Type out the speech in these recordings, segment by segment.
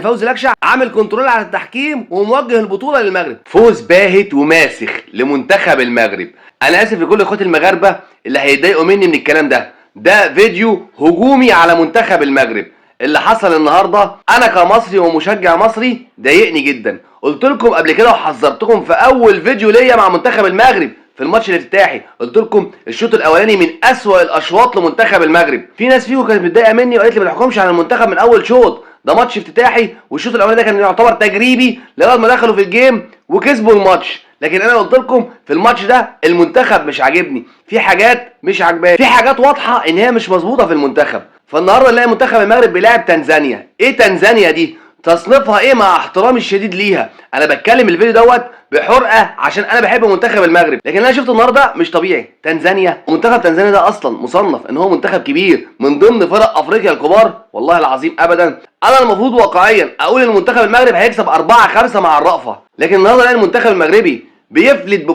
فوزي لكشع عامل كنترول على التحكيم وموجه البطوله للمغرب. فوز باهت وماسخ لمنتخب المغرب. انا اسف لكل اخواتي المغاربه اللي هيتضايقوا مني من الكلام ده فيديو هجومي على منتخب المغرب. اللي حصل النهارده انا كمصري ومشجع مصري ضايقني جدا. قلت لكم قبل كده وحذرتكم في اول فيديو ليا مع منتخب المغرب في الماتش الافتتاحي، قلت لكم الشوط الاولاني من اسوأ الاشواط لمنتخب المغرب. في ناس فيكم كانت متضايقه مني وقالت لي ما تحكمش على المنتخب من اول شوط، ده ماتش افتتاحي والشوط الاولاني ده كان يعتبر تجريبي لغايه ما دخلوا في الجيم وكسبوا الماتش. لكن انا قلت لكم في الماتش ده المنتخب مش عاجبني، في حاجات مش عاجباني، في حاجات واضحه ان هي مش مظبوطه في المنتخب. فالنهارده نلاقي منتخب المغرب بيلاعب تنزانيا. ايه تنزانيا دي؟ تصنيفها ايه مع احترامي الشديد ليها؟ انا بتكلم الفيديو دوت بحرقه عشان انا بحب منتخب المغرب، لكن انا شفت النهارده مش طبيعي. تنزانيا، ومنتخب تنزانيا ده اصلا مصنف ان هو منتخب كبير من ضمن فرق افريقيا الكبار. والله العظيم ابدا انا المفروض واقعيا اقول ان المنتخب المغرب هيكسب 4-5 مع الرأفه، لكن النهارده الاقي المنتخب المغربي بيفلت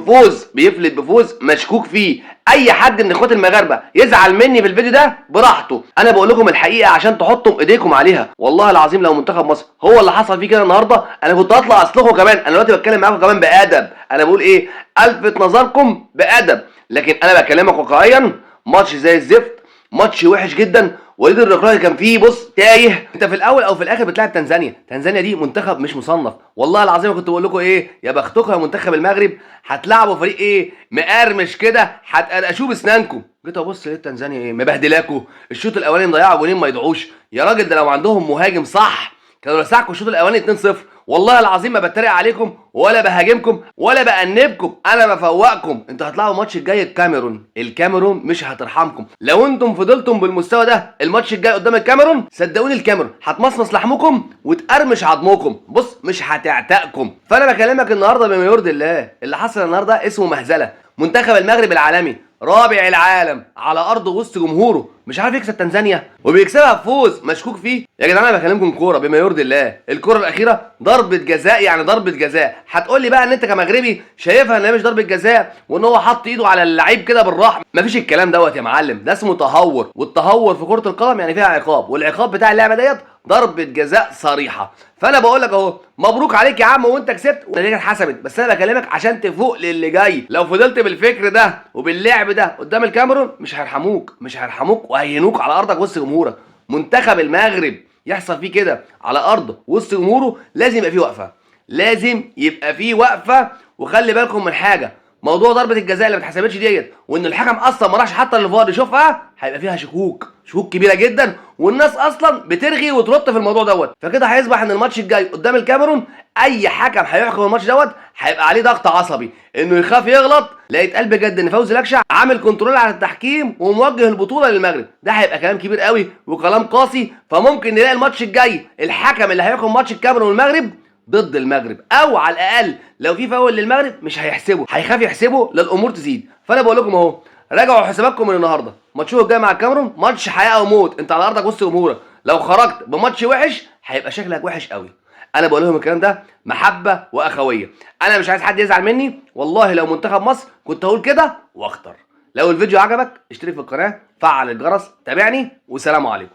بفوز مشكوك فيه. اي حد من اخوات المغاربه يزعل مني في الفيديو ده براحته، انا بقول لكم الحقيقه عشان تحطوا ايديكم عليها. والله العظيم لو منتخب مصر هو اللي حصل فيه كده النهارده انا كنت هطلع اصلكم كمان. انا دلوقتي بتكلم معاكم كمان بادب، انا بقول ايه، الفت نظركم بادب، لكن انا بكلمك واقعيا. ماتش زي الزفت، ماتش وحش جدا. وليد الركراكي كان فيه بص تايه. انت في الاول او في الاخر بتلعب تنزانيا دي منتخب مش مصنف. والله العظيم كنت بقول لكم ايه، يا بختكم يا منتخب المغرب، هتلعبوا فريق ايه مقرمش كده هتقرقشوه باسنانكم. جيت ابص لقيت تنزانيا ايه مبهدلاكوا. الشوط الاولاني مضيعوا جولين ما يضيعوش. يا راجل ده لو عندهم مهاجم صح كانوا رسعكوا الشوط الاولاني 2-0. والله العظيم ما بتريق عليكم ولا بهاجمكم ولا بأنبكم، انا بفوقكم. انتوا هتطلعوا الماتش الجاي الكاميرون مش هترحمكم. لو انتم فضلتم بالمستوى ده الماتش الجاي قدام الكاميرون صدقوني الكاميرون هتمصمص لحمكم وتقرمش عظمكم، بص مش هتعتقكم. فانا بكلمك النهارده بما يرضي الله. اللي حصل النهارده اسمه مهزله. منتخب المغرب العالمي رابع العالم على ارضه وسط جمهوره مش عارف يكسب تنزانيا وبيكسبها بفوز مشكوك فيه. يا جدعان انا بكلمكم كوره بما يرضي الله. الكوره الاخيره ضربه جزاء، يعني ضربه جزاء. هتقول لي بقى ان انت كمغربي شايفها ان هي مش ضربه جزاء وان هو حط ايده على اللعيب كده بالراحه. مفيش الكلام دوت يا معلم، ده اسمه تهور، والتهور في كره القدم يعني فيها عقاب، والعقاب بتاع اللعبه ديت ضربه جزاء صريحه. فانا بقول لك اهو مبروك عليك يا عم وانت كسبت والنتيجه اتحسبت، بس انا بكلمك عشان تفوق للي جاي. لو فضلت بالفكر ده وباللعب ده قدام الكاميرون مش هيرحموك وهيهنوك على ارضك وسط جمهورك. منتخب المغرب يحصل فيه كده على ارضه وسط جمهوره لازم يبقى فيه وقفه. وخلي بالكم من حاجه، موضوع ضربه الجزاء اللي ما اتحسبتش ديت وان الحكم اصلا ما راحش حتى للفار يشوفها هيبقى فيها شكوك كبيره جدا، والناس اصلا بترغي وترط في الموضوع دوت. فكده هيصبح ان الماتش الجاي قدام الكاميرون اي حكم هيحكم الماتش دوت هيبقى عليه ضغط عصبي انه يخاف يغلط. لقيت قلب جد ان فوزي لكشع عامل كنترول على التحكيم وموجه البطوله للمغرب. ده هيبقى كلام كبير قوي وكلام قاسي. فممكن نلاقي الماتش الجاي الحكم اللي هيحكم ماتش الكاميرون والمغرب ضد المغرب، او على الاقل لو في فاول للمغرب مش هيحسبه، هيخاف يحسبه للامور تزيد. فانا بقول لكم اهو راجعوا حساباتكم من النهارده. ماتشوه الجاي مع الكاميرون ماتش حياه او موت، انت على ارضك وسط جمهورك. لو خرجت بماتش وحش هيبقى شكلك وحش قوي. انا بقول لهم الكلام ده محبه واخويه، انا مش عايز حد يزعل مني. والله لو منتخب مصر كنت هقول كده واختار. لو الفيديو عجبك اشترك في القناه، فعل الجرس، تابعني، والسلام عليكم.